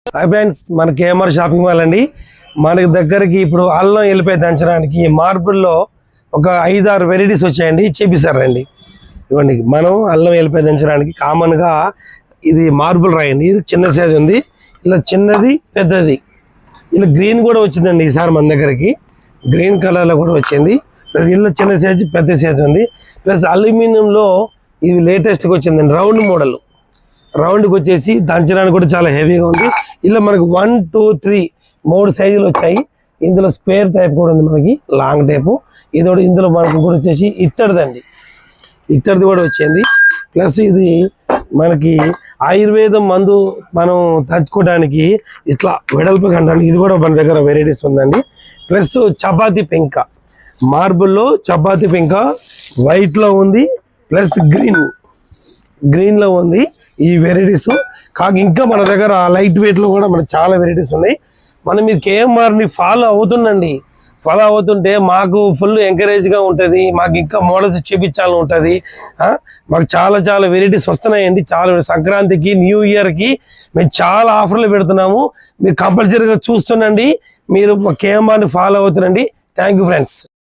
Hi friends, మన KMR shopping mall అండి. మనకి దగ్గరికి ఇప్పుడు అల్లం ఎల్లిపాయ దంచడానికి మార్బుల్లో ఒక 5-6 వెరైటీస్ వచ్చాయండి. చేపిస్తారండి. ఇవ్వండి, మనం అల్లం ఎల్లిపాయ దంచడానికి కామన్గా ఇది మార్బుల్ రాయండి. ఇది చిన్న సైజ్ ఉంది, ఇలా చిన్నది పెద్దది, ఇలా గ్రీన్ కూడా వచ్చిందండి. ఈసారి మన దగ్గరికి గ్రీన్ కలర్లో కూడా వచ్చింది. ప్లస్ ఇలా చిన్న సైజు పెద్ద సైజు ఉంది. ప్లస్ అల్యూమినియంలో ఇది లేటెస్ట్గా వచ్చిందండి. రౌండ్ మోడల్, రౌండ్కి వచ్చేసి దంచడానికి కూడా చాలా హెవీగా ఉంది. ఇలా మనకు 1, 2, 3 3 సైజులు వచ్చాయి. ఇందులో స్క్వేర్ టైప్ కూడా ఉంది, మనకి లాంగ్ టైపు. ఇది కూడా ఇందులో మనకు కూడా వచ్చేసి ఇత్తడిదండి, ఇత్తడిది కూడా వచ్చింది. ప్లస్ ఇది మనకి ఆయుర్వేదం మందు మనం దంచుకోవడానికి ఇట్లా వెడల్పు కంటానికి ఇది కూడా మన దగ్గర వెరైటీస్ ఉందండి. ప్లస్ చపాతీ పెంక, మార్బుల్లో చపాతీ పెంక వైట్లో ఉంది, ప్లస్ గ్రీన్లో ఉంది. ఈ వెరైటీస్ కాక ఇంకా మన దగ్గర లైట్ వెయిట్లో కూడా మనకు చాలా వెరైటీస్ ఉన్నాయి. మనం ఈ కేఎంఆర్ని ఫాలో అవుతుంటే మాకు ఫుల్ ఎంకరేజ్గా ఉంటుంది. మాకు ఇంకా మోడల్స్ చూపించాలని ఉంటుంది. మాకు చాలా వెరైటీస్ వస్తున్నాయండి. చాలా సంక్రాంతికి, న్యూ ఇయర్కి మేము చాలా ఆఫర్లు పెడుతున్నాము. మీరు కంపల్సరీగా చూస్తుండండి. మీరు కేఎంఆర్ని ఫాలో అవుతుండండి. Thank you friends.